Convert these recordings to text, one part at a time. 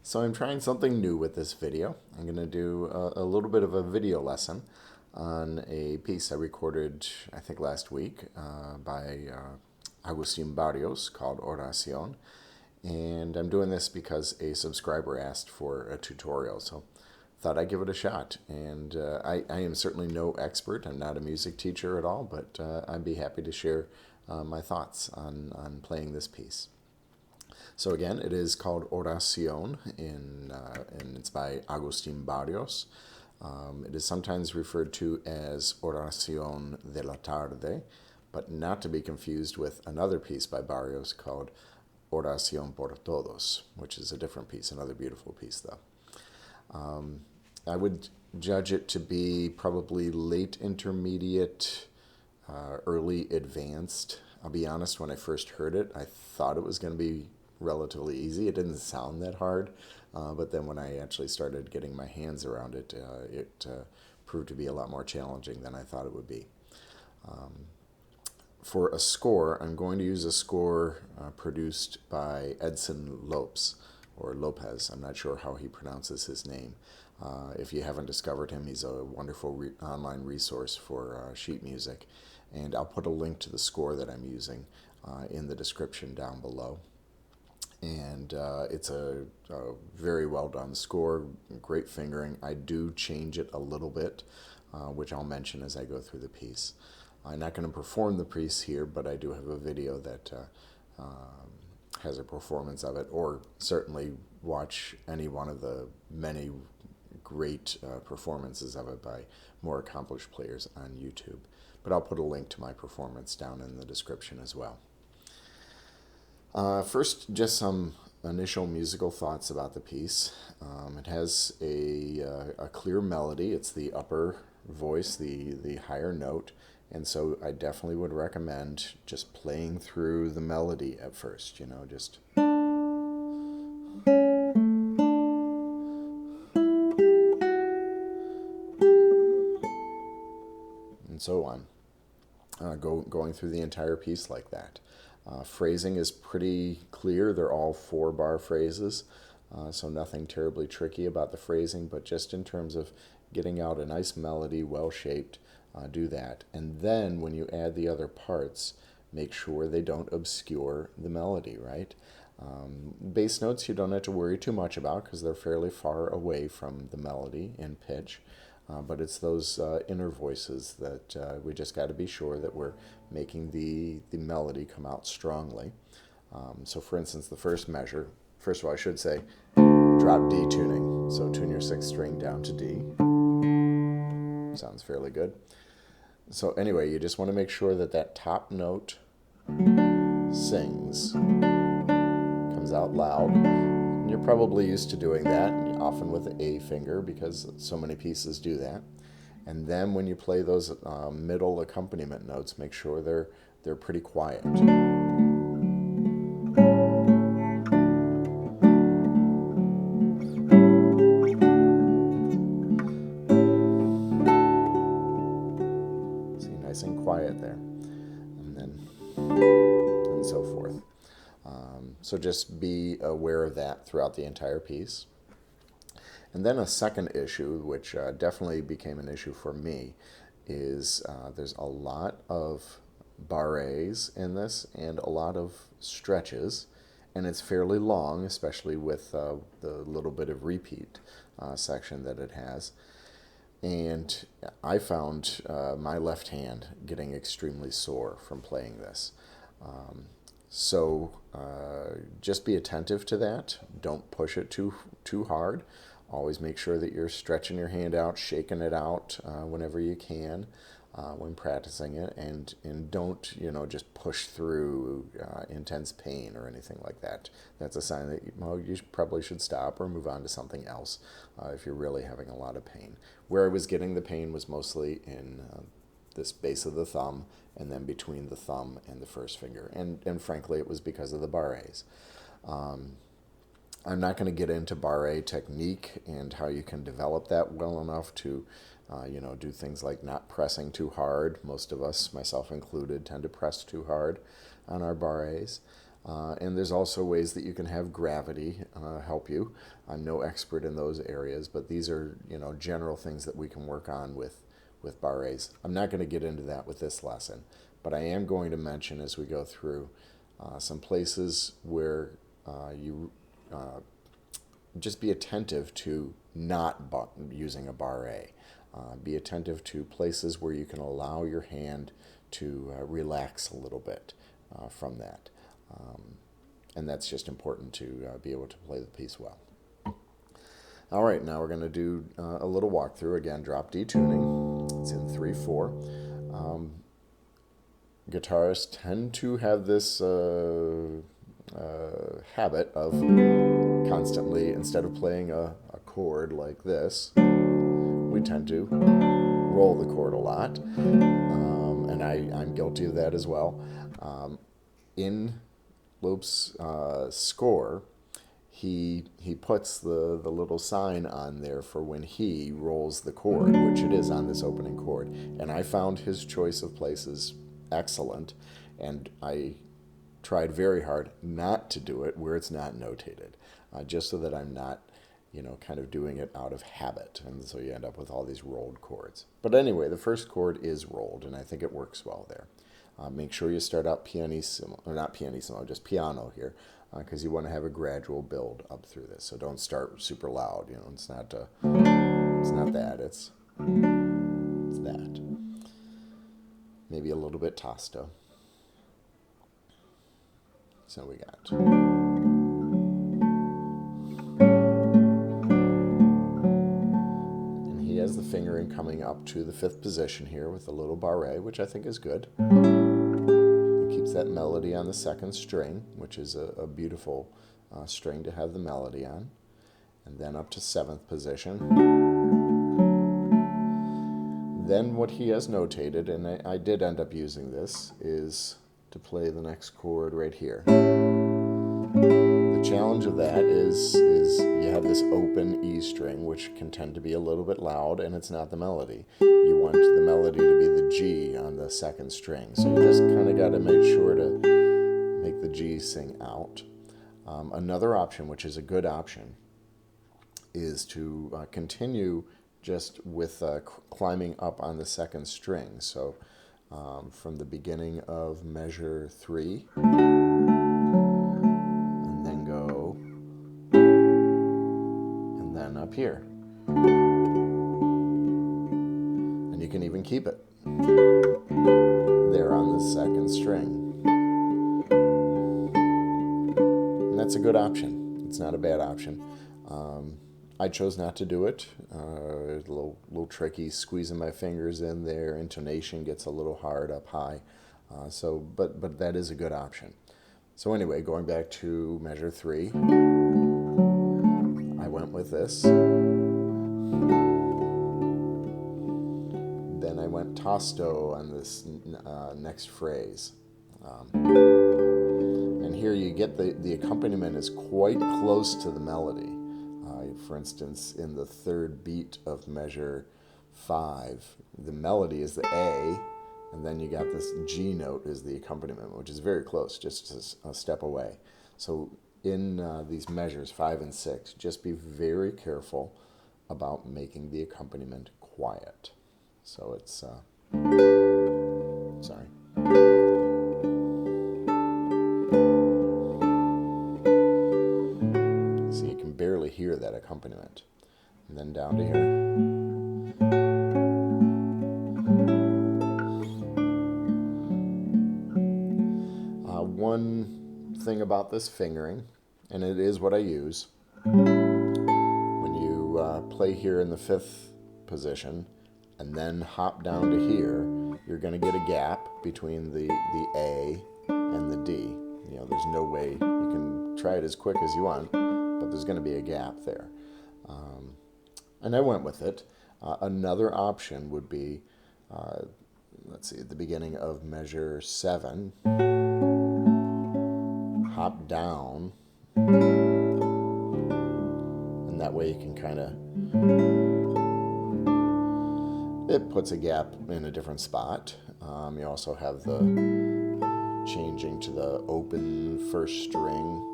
So I'm trying something new with this video. I'm going to do a little bit of a video lesson on a piece I recorded, I think last week, by Agustín Barrios called Oración. And I'm doing this because a subscriber asked for a tutorial, so thought I'd give it a shot. And I am certainly no expert. I'm not a music teacher at all, but I'd be happy to share my thoughts on playing this piece. So again, it is called Oración, and it's by Agustín Barrios. It is sometimes referred to as Oración de la Tarde, but not to be confused with another piece by Barrios called Oración por Todos, which is a different piece, another beautiful piece though. I would judge it to be probably late intermediate, early advanced. I'll be honest, when I first heard it, I thought it was going to be relatively easy. It didn't sound that hard, but then when I actually started getting my hands around it, it proved to be a lot more challenging than I thought it would be. For a score, I'm going to use a score produced by Edson Lopes, or Lopez. I'm not sure how he pronounces his name. If you haven't discovered him, he's a wonderful online resource for sheet music. And I'll put a link to the score that I'm using in the description down below. And it's a very well done score, great fingering. I do change it a little bit, which I'll mention as I go through the piece. I'm not going to perform the piece here, but I do have a video that has a performance of it, or certainly watch any one of the many great performances of it by more accomplished players on YouTube. But I'll put a link to my performance down in the description as well. First, just some initial musical thoughts about the piece. It has a clear melody. It's the upper voice, the higher note, and so I definitely would recommend just playing through the melody at first, just... and so on. Going through the entire piece like that. Phrasing is pretty clear. They're all 4-bar phrases, so nothing terribly tricky about the phrasing, but just in terms of getting out a nice melody, well-shaped, do that. And then when you add the other parts, make sure they don't obscure the melody, right? Bass notes you don't have to worry too much about because they're fairly far away from the melody in pitch. But it's those inner voices that we just got to be sure that we're making the melody come out strongly. So for instance, the first measure, first of all, I should say drop D tuning. So tune your 6th string down to D. Sounds fairly good. So anyway, you just want to make sure that that top note sings, comes out loud. You're probably used to doing that, often with the A finger, because so many pieces do that. And then when you play those middle accompaniment notes, make sure they're pretty quiet. See, nice and quiet there. And so forth. So just be aware of that throughout the entire piece. And then a second issue, which definitely became an issue for me, is there's a lot of barres in this and a lot of stretches, and it's fairly long, especially with the little bit of repeat section that it has. And I found my left hand getting extremely sore from playing this. So just be attentive to that. Don't push it too hard. Always make sure that you're stretching your hand out, shaking it out whenever you can when practicing it, and don't just push through intense pain or anything like that. That's a sign that you probably should stop or move on to something else if you're really having a lot of pain. Where I was getting the pain was mostly in this base of the thumb, and then between the thumb and the first finger. And frankly, it was because of the barres. I'm not going to get into barre technique and how you can develop that well enough to, do things like not pressing too hard. Most of us, myself included, tend to press too hard on our barres. And there's also ways that you can have gravity help you. I'm no expert in those areas, but these are, general things that we can work on with barres. I'm not going to get into that with this lesson, but I am going to mention as we go through some places where you just be attentive to not using a barre. Be attentive to places where you can allow your hand to relax a little bit from that. And that's just important to be able to play the piece well. All right, now we're going to do a little walkthrough. Again, drop D tuning. It's in 3/4. Guitarists tend to have this habit of constantly, instead of playing a chord like this, we tend to roll the chord a lot. And I'm guilty of that as well. In Loeb's score, he puts the little sign on there for when he rolls the chord, which it is on this opening chord. And I found his choice of places excellent, and I tried very hard not to do it where it's not notated, just so that I'm not, kind of doing it out of habit. And so you end up with all these rolled chords. But anyway, the first chord is rolled, and I think it works well there. Make sure you start out pianissimo, or not pianissimo, just piano here, because you want to have a gradual build up through this. So don't start super loud. It's not that. It's that. Maybe a little bit tosto. So we got. And he has the fingering coming up to the 5th position here with a little barre, which I think is good. Keeps that melody on the 2nd string, which is a beautiful string to have the melody on. And then up to 7th position. Then what he has notated, and I did end up using this, is to play the next chord right here. The challenge of that is you have this open E string, which can tend to be a little bit loud, and it's not the melody. You want the melody to be the G on the 2nd string. So you just kind of got to make sure to make the G sing out. Another option, which is a good option, is to continue just with climbing up on the 2nd string. So from the beginning of measure 3, and then go, and then up here. And you can even keep it there on the 2nd string. And that's a good option. It's not a bad option. I chose not to do it. A little tricky, squeezing my fingers in there. Intonation gets a little hard up high. But that is a good option. So anyway, going back to measure 3, I went with this. Then I went tosto on this next phrase. And here you get the accompaniment is quite close to the melody. For instance, in the 3rd beat of measure 5, the melody is the A, and then you got this G note as the accompaniment, which is very close, just a step away. So in these measures 5 and 6, just be very careful about making the accompaniment quiet. So it's sorry. So you can barely hear that accompaniment. And then down to here. One thing about this fingering, and it is what I use, when you play here in the 5th position and then hop down to here, you're going to get a gap between the A and the D. There's no way, you can try it as quick as you want, but there's going to be a gap there. And I went with it. Another option would be, let's see, at the beginning of measure 7, hop down, and that way you can kind of, it puts a gap in a different spot. You also have the changing to the open first string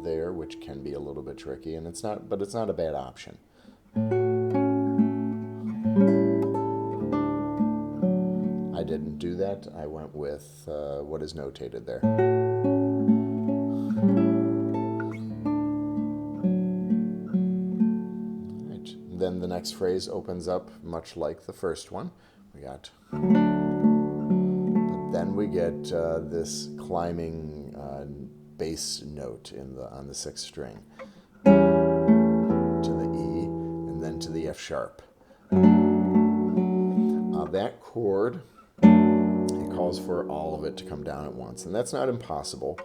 there, which can be a little bit tricky, and it's not a bad option. I didn't do that. I went with what is notated there. Right. Then the next phrase opens up much like the first one. But then we get this climbing bass note on the sixth string to the E, and then to the F sharp. That chord, it calls for all of it to come down at once, and that's not impossible.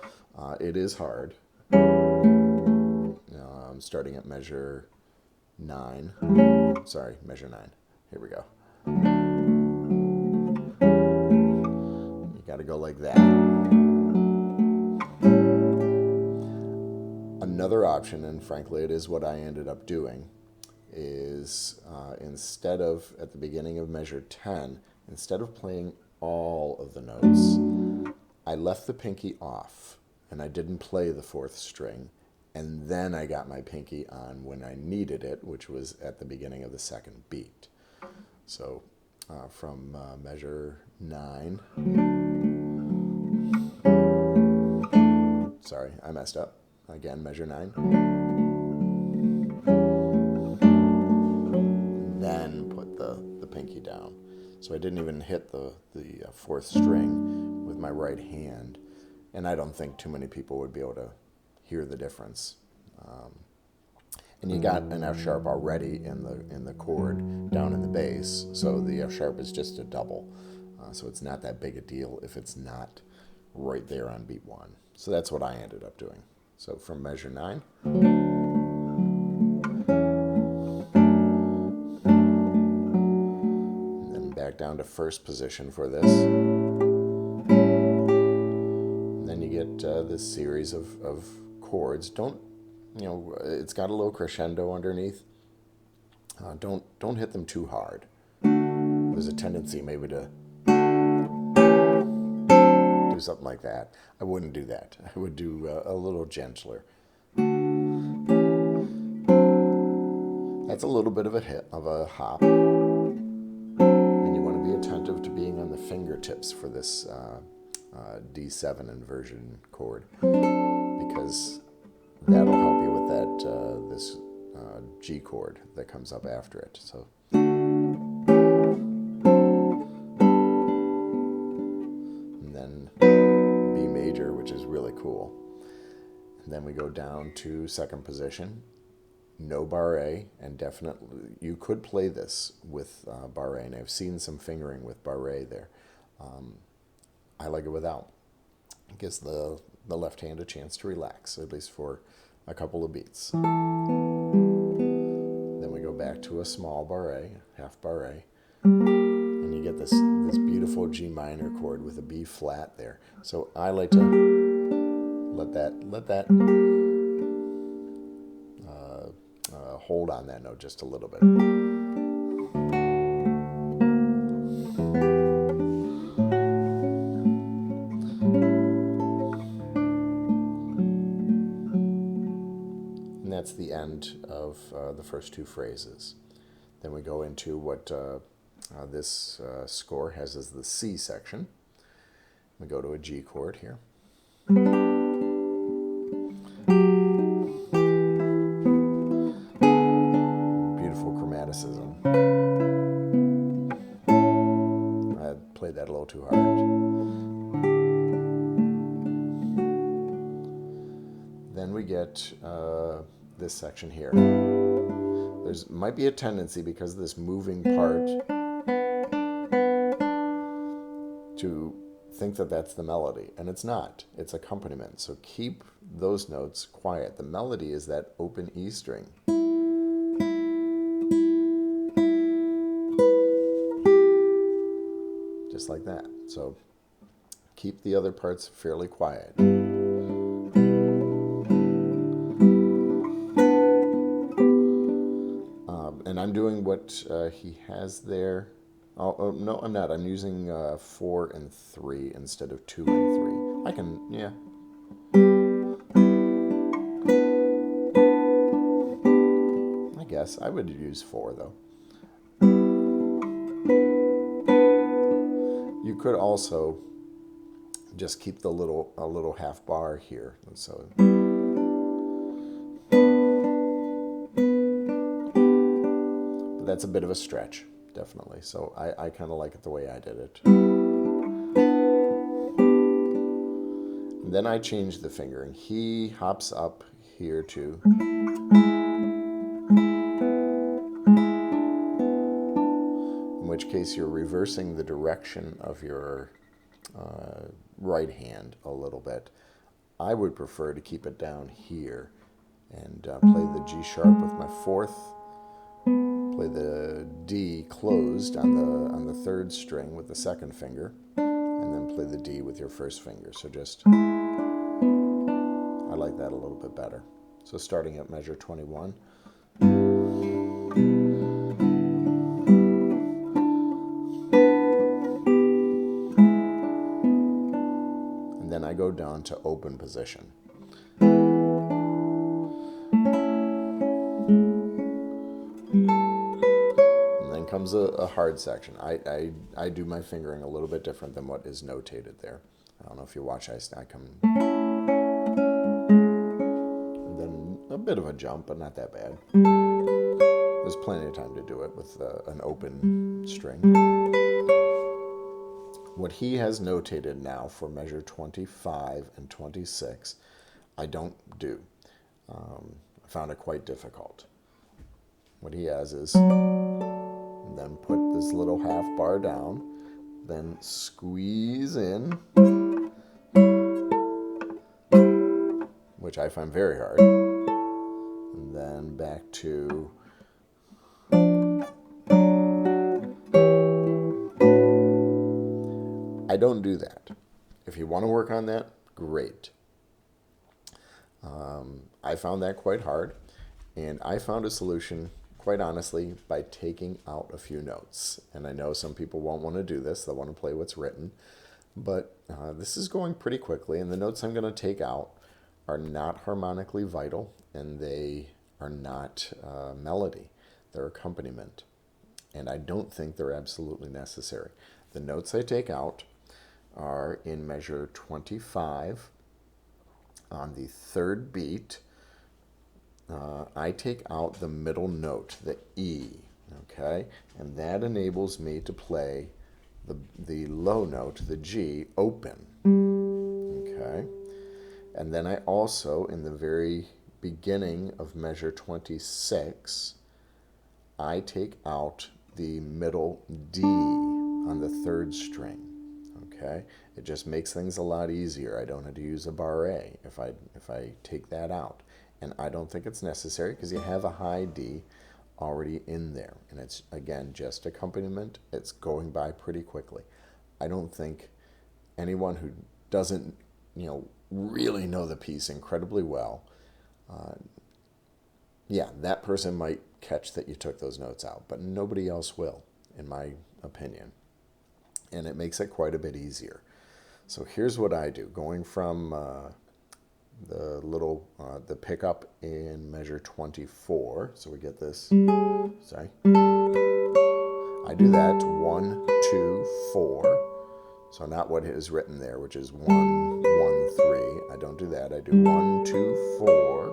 It is hard. I'm starting at measure 9. Sorry, measure 9. Here we go. You got to go like that. Another option, and frankly it is what I ended up doing, is instead of, at the beginning of measure 10, instead of playing all of the notes, I left the pinky off and I didn't play the fourth string, and then I got my pinky on when I needed it, which was at the beginning of the second beat. So from measure 9, sorry, I messed up. Again, measure 9. Then put the pinky down. So I didn't even hit the fourth string with my right hand, and I don't think too many people would be able to hear the difference. And you got an F sharp already in the chord down in the bass, so the F sharp is just a double. So it's not that big a deal if it's not right there on beat 1. So that's what I ended up doing. So from measure 9, and then back down to first position for this. And then you get this series of chords. It's got a little crescendo underneath. Don't hit them too hard. There's a tendency maybe to do something like that. I wouldn't do that. I would do a little gentler. That's a little bit of a hop. And you want to be attentive to being on the fingertips for this D7 inversion chord, because that'll help you with that this G chord that comes up after it. So. Which is really cool. And then we go down to second position, no barré, and definitely you could play this with barré, and I've seen some fingering with barré there. I like it without. It gives the left hand a chance to relax, at least for a couple of beats. Then we go back to a small barré, half barré. And you get this beautiful G minor chord with a B flat there. So I like to let that hold on that note just a little bit. And that's the end of the first two phrases. Then we go into what this score has as the C section. We go to a G chord here. Beautiful chromaticism. I played that a little too hard. Then we get this section here. Might be a tendency, because of this moving part, to think that that's the melody, and it's not. It's accompaniment. So keep those notes quiet. The melody is that open E string. Just like that. So keep the other parts fairly quiet. And I'm doing what he has there. Oh, no, I'm not. I'm using 4 and 3 instead of 2 and 3. I can, yeah. I guess I would use 4 though. You could also just keep a little half bar here, and so. But that's a bit of a stretch, definitely. So I kind of like it the way I did it. And then I change the fingering. He hops up here too. In which case you're reversing the direction of your right hand a little bit. I would prefer to keep it down here and play the G sharp with my 4th, play the D closed on the 3rd string with the 2nd finger, and then play the D with your 1st finger. So just, I like that a little bit better. So starting at measure 21. Then I go down to open position. And then comes a hard section. I do my fingering a little bit different than what is notated there. I don't know if you watch, I come. And then a bit of a jump, but not that bad. There's plenty of time to do it with an open string. What he has notated now for measure 25 and 26, I don't do. I found it quite difficult. What he has is, then put this little half bar down, then squeeze in, which I find very hard, and then back to I don't do that. If you want to work on that, great. I found that quite hard, and I found a solution, quite honestly, by taking out a few notes. And I know some people won't want to do this. They'll want to play what's written. But this is going pretty quickly, and the notes I'm going to take out are not harmonically vital, and they are not melody. They're accompaniment. And I don't think they're absolutely necessary. The notes I take out are in measure 25 on the 3rd beat. I take out the middle note, the E, okay? And that enables me to play the low note, the G, open, okay? And then I also, in the very beginning of measure 26, I take out the middle D on the 3rd string. Okay, it just makes things a lot easier. I don't have to use a barré if I take that out, and I don't think it's necessary because you have a high D already in there, and it's again just accompaniment. It's going by pretty quickly. I don't think anyone who doesn't really know the piece incredibly well, yeah, that person might catch that you took those notes out, but nobody else will, in my opinion. And it makes it quite a bit easier. So here's what I do. Going from the pickup in measure 24, so we get this, sorry. I do that 1, 2, 4. So not what is written there, which is 1, 1, 3. I don't do that. I do 1, 2, 4.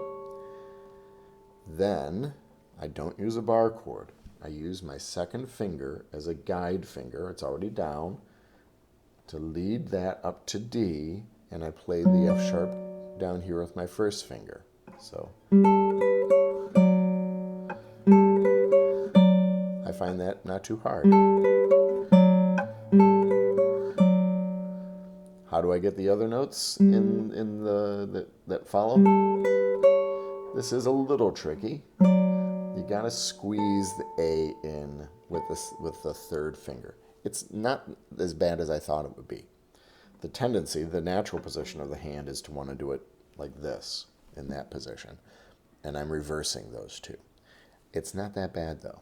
Then I don't use a bar chord. I use my 2nd finger as a guide finger. It's already down to lead that up to D, and I play the F sharp down here with my 1st finger. So I find that not too hard. How do I get the other notes in that follow? This is a little tricky. You gotta squeeze the A in with the 3rd finger. It's not as bad as I thought it would be. The tendency, the natural position of the hand is to want to do it like this, in that position. And I'm reversing those two. It's not that bad though.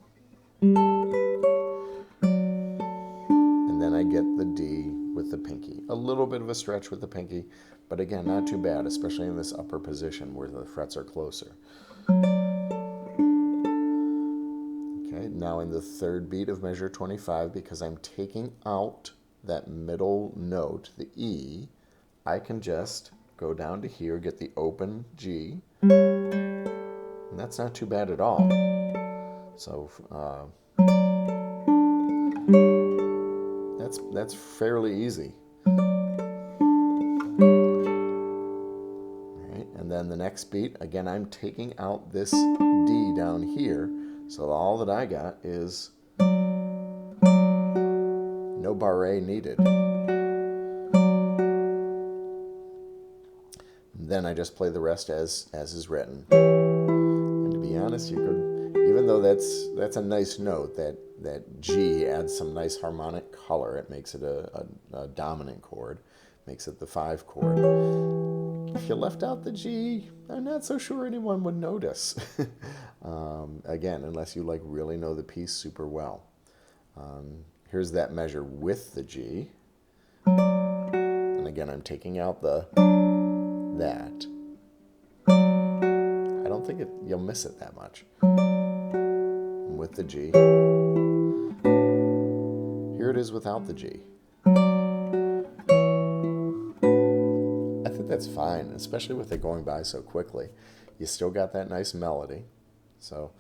And then I get the D with the pinky. A little bit of a stretch with the pinky, but again, not too bad, especially in this upper position where the frets are closer. Okay, now in the third beat of measure 25, because I'm taking out that middle note, the E, I can just go down to here, get the open G, and that's not too bad at all. So that's fairly easy. All right, and then the next beat, again, I'm taking out this D down here, so all that I got is no barré needed. Then I just play the rest as is written. And to be honest, you could, even though that's a nice note, that G adds some nice harmonic color. It makes it a dominant chord, makes it the 5 chord. If you left out the G, I'm not so sure anyone would notice. Again, unless you really know the piece super well. Here's that measure with the G. And again, I'm taking out that. I don't think you'll miss it that much. And with the G. Here it is without the G. I think that's fine, especially with it going by so quickly. You still got that nice melody. So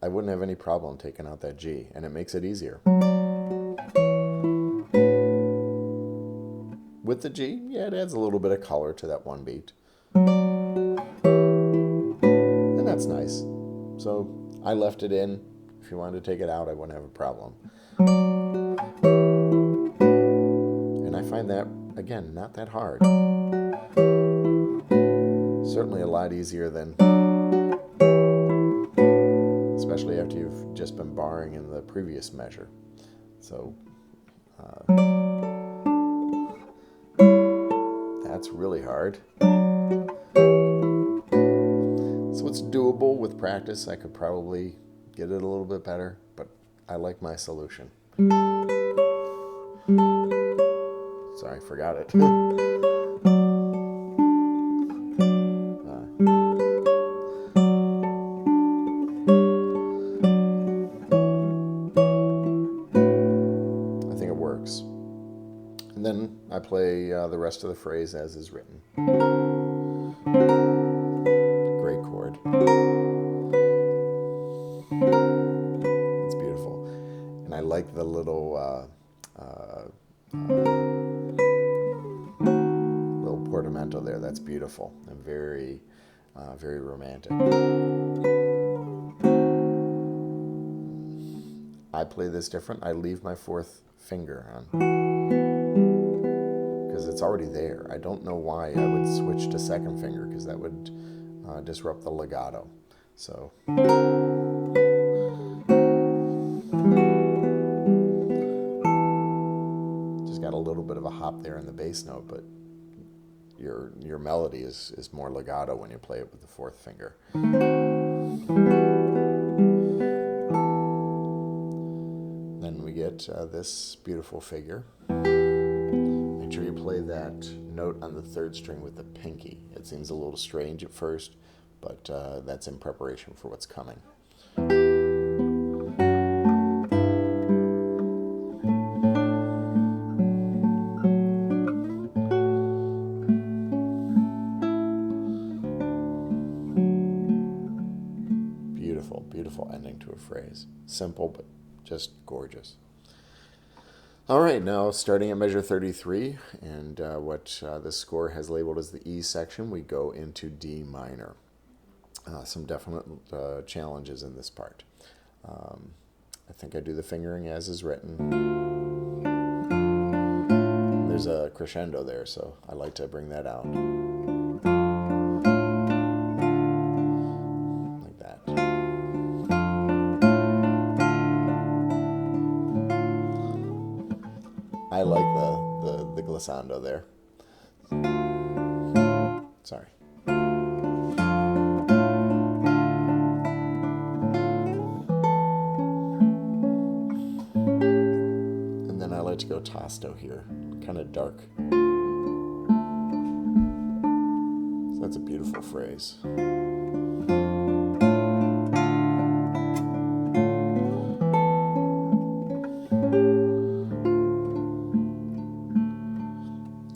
I wouldn't have any problem taking out that G, and it makes it easier. With the G, yeah, it adds a little bit of color to that one beat. And that's nice. So I left it in. If you wanted to take it out, I wouldn't have a problem. And I find that, again, not that hard. Certainly a lot easier than, especially after you've just been barring in the previous measure. So that's really hard. So it's doable with practice. I could probably get it a little bit better, but I like my solution. Sorry, forgot it. I think it works. And then I play the rest of the phrase as is written. Great chord. It's beautiful. And I like the little little portamento there. That's beautiful and very, very romantic. I play this different. I leave my 4th finger on because it's already there. I don't know why I would switch to 2nd finger, because that would disrupt the legato. So just got a little bit of a hop there in the bass note, but your melody is more legato when you play it with the 4th finger. Then we get this beautiful figure. Make sure you play that note on the 3rd string with the pinky. It seems a little strange at first, but that's in preparation for what's coming. Beautiful, beautiful ending to a phrase. Simple, but just gorgeous. All right, now starting at measure 33, and what this score has labeled as the E section, we go into D minor. Some definite challenges in this part. I think I do the fingering as is written. There's a crescendo there, so I like to bring that out. Like that. I like the glissando there. Sorry. like to go tasto here, kind of dark. So that's a beautiful phrase.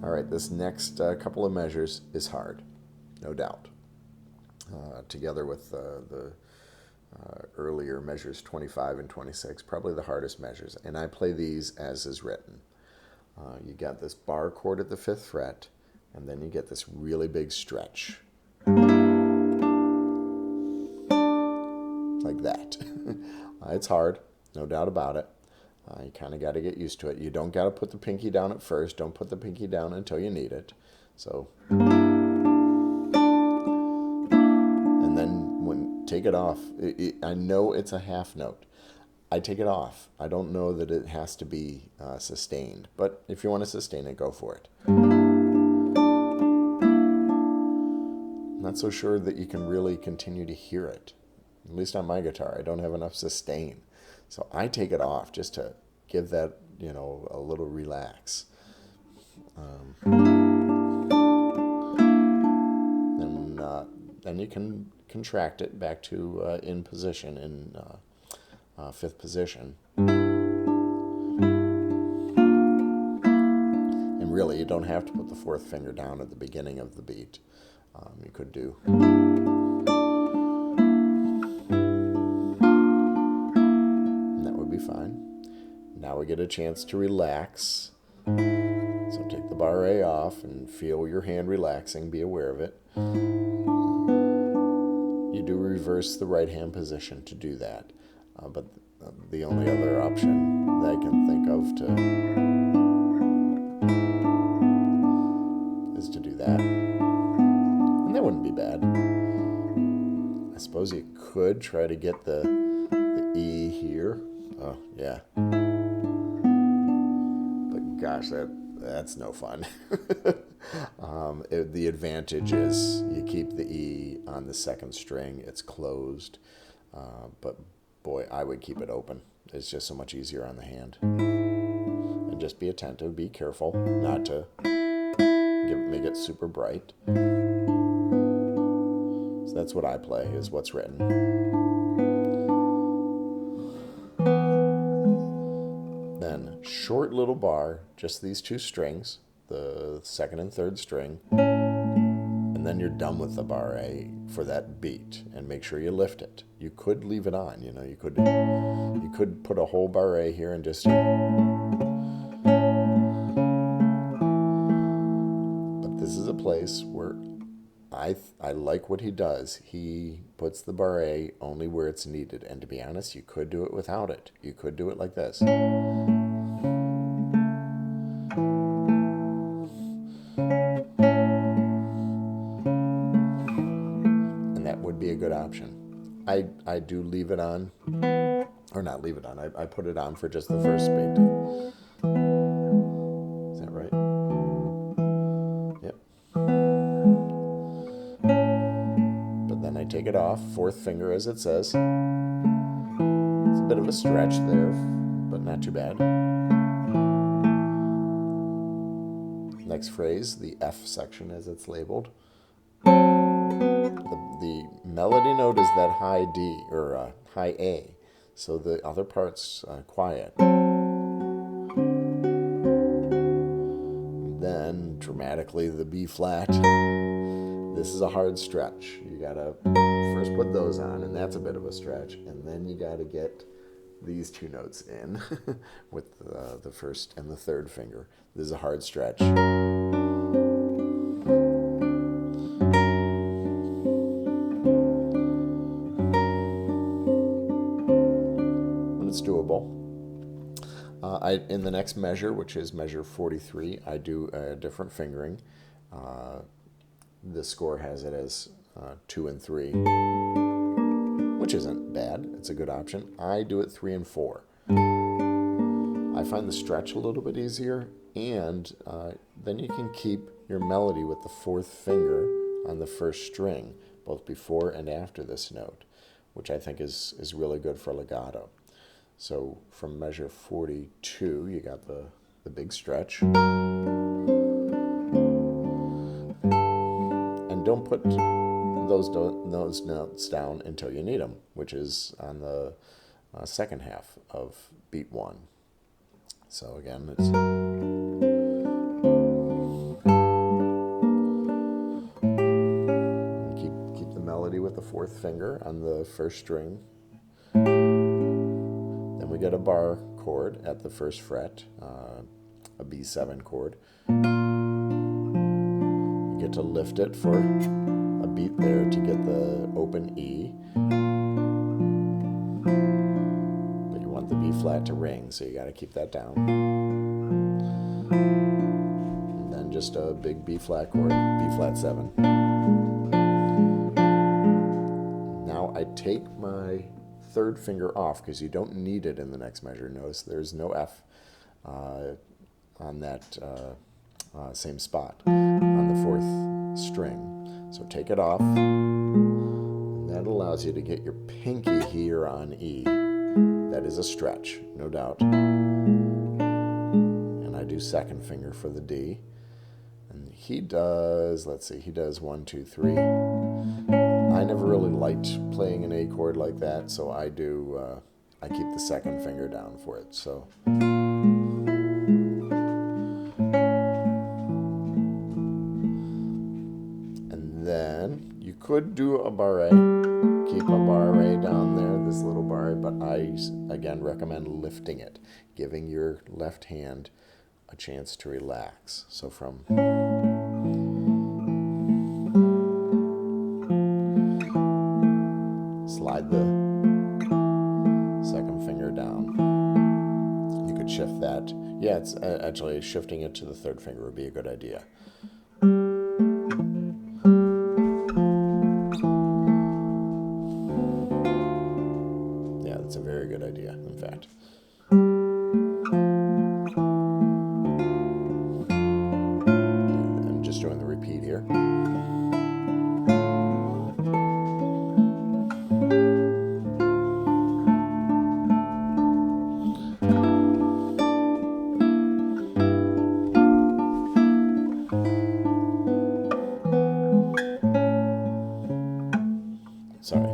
All right, this next couple of measures is hard, no doubt. Together with the earlier measures 25 and 26, probably the hardest measures. And I play these as is written. You got this bar chord at the 5th fret, and then you get this really big stretch. Like that. It's hard, no doubt about it. You kind of got to get used to it. You don't got to put the pinky down at first. Don't put the pinky down until you need it. So, and then when take it off, I know it's a half note. I take it off. I don't know that it has to be sustained, but if you want to sustain it, go for it. I'm not so sure that you can really continue to hear it. At least on my guitar, I don't have enough sustain. So I take it off just to give that, a little relax. Then you can contract it back to in position, in 5th position. And really, you don't have to put the 4th finger down at the beginning of the beat. You could do. And that would be fine. Now we get a chance to relax. So take the bar A off and feel your hand relaxing. Be aware of it. You do reverse the right hand position to do that. But the only other option that I can think of is to do that. And that wouldn't be bad. I suppose you could try to get the E here. Oh, yeah. But gosh, that's no fun. The advantage is you keep the E on the 2nd string. It's closed. But boy, I would keep it open. It's just so much easier on the hand. And just be attentive. Be careful not to make it super bright. So that's what I play, is what's written. Then short little bar, just these 2 strings, the 2nd and 3rd string, and then you're done with the bar A for that beat, and make sure you lift it. You could leave it on, you could put a whole bar A here and just, but this is a place where I like what he does. He puts the bar A only where it's needed, and to be honest, you could do it without it. You could do it like this. Be a good option. I do leave it on, or not leave it on, I put it on for just the first beat. Is that right? Yep. But then I take it off, 4th finger as it says. It's a bit of a stretch there, but not too bad. Next phrase, the F section as it's labeled. The melody note is that high D, or high A, so the other part's quiet. Then, dramatically, the B flat. This is a hard stretch. You gotta first put those on, and that's a bit of a stretch, and then you gotta get these 2 notes in with the 1st and the 3rd finger. This is a hard stretch. It's doable. In the next measure, which is measure 43, I do a different fingering. The score has it as 2 and 3, which isn't bad. It's a good option. I do it 3 and 4. I find the stretch a little bit easier, and then you can keep your melody with the 4th finger on the 1st string, both before and after this note, which I think is really good for legato. So from measure 42, you got the the big stretch. And don't put those notes down until you need them, which is on the second half of beat 1. So again, it's keep the melody with the 4th finger on the 1st string. Then we get a bar chord at the 1st fret, a B7 chord. You get to lift it for a beat there to get the open E. But you want the B flat to ring, so you got to keep that down. And then just a big B flat chord, B flat 7. Now I take my 3rd finger off because you don't need it in the next measure. Notice there's no F on that same spot on the 4th string. So take it off, and that allows you to get your pinky here on E. That is a stretch, no doubt. And I do 2nd finger for the D. And he does, let's see, he does 1, 2, 3. I never really liked playing an A chord like that, so I do, I keep the 2nd finger down for it. So. Then you could do a barre, keep a barre down there, this little barre, but I, again, recommend lifting it, giving your left hand a chance to relax. So from slide the 2nd finger down. You could shift that. Yeah, it's actually shifting it to the 3rd finger would be a good idea. That's a very good idea, in fact. I'm just doing the repeat here. Sorry.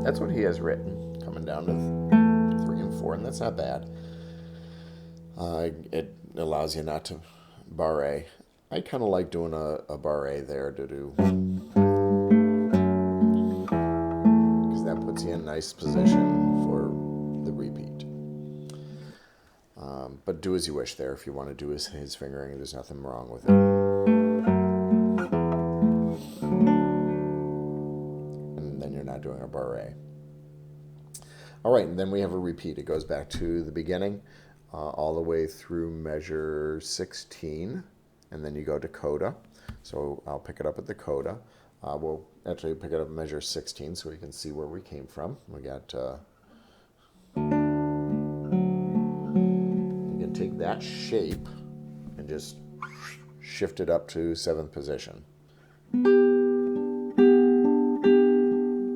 That's what he has written, coming down to 3 and 4, and that's not bad. It allows you not to barre. I kind of like doing a barre there to do, because that puts you in a nice position for the repeat. But do as you wish there. If you want to do his fingering, there's nothing wrong with it. And then you're not doing a barre. All right, and then we have a repeat. It goes back to the beginning, all the way through measure 16, and then you go to coda. So I'll pick it up at the coda. We'll actually pick it up at measure 16 so we can see where we came from. We got, you can take that shape and just shift it up to 7th position.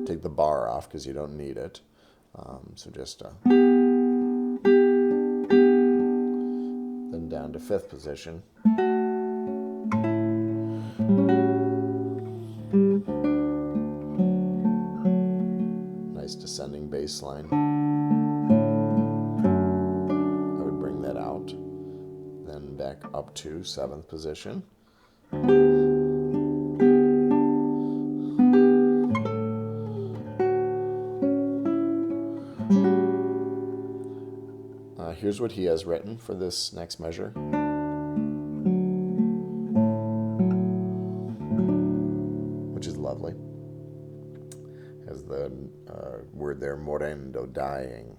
Take the bar off because you don't need it. So just then down to 5th position. Nice descending bass line. I would bring that out. Then back up to 7th position. Here's what he has written for this next measure. Which is lovely. Has the word there, morendo, dying,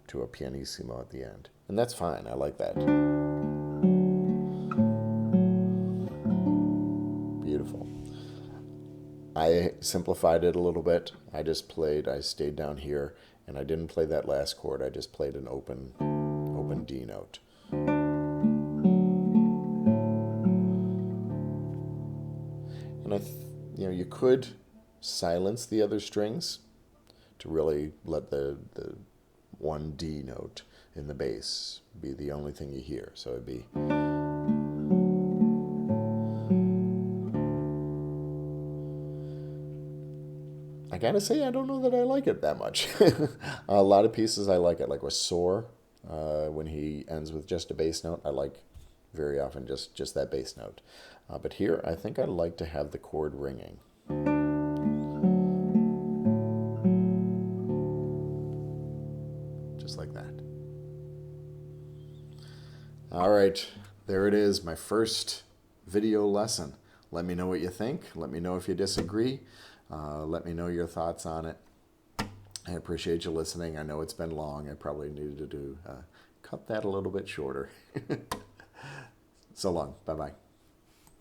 to a pianissimo at the end. And that's fine, I like that. Beautiful. I simplified it a little bit. I stayed down here, and I didn't play that last chord. I just played an open D note. And you could silence the other strings to really let the one D note in the bass be the only thing you hear. So it'd be... I gotta say, I don't know that I like it that much. A lot of pieces I like it, like with Soar, when he ends with just a bass note, I like very often just that bass note. But here, I think I'd like to have the chord ringing. Just like that. All right, there it is, my first video lesson. Let me know what you think. Let me know if you disagree. Let me know your thoughts on it. I appreciate you listening. I know it's been long. I probably needed to cut that a little bit shorter. So long. Bye-bye.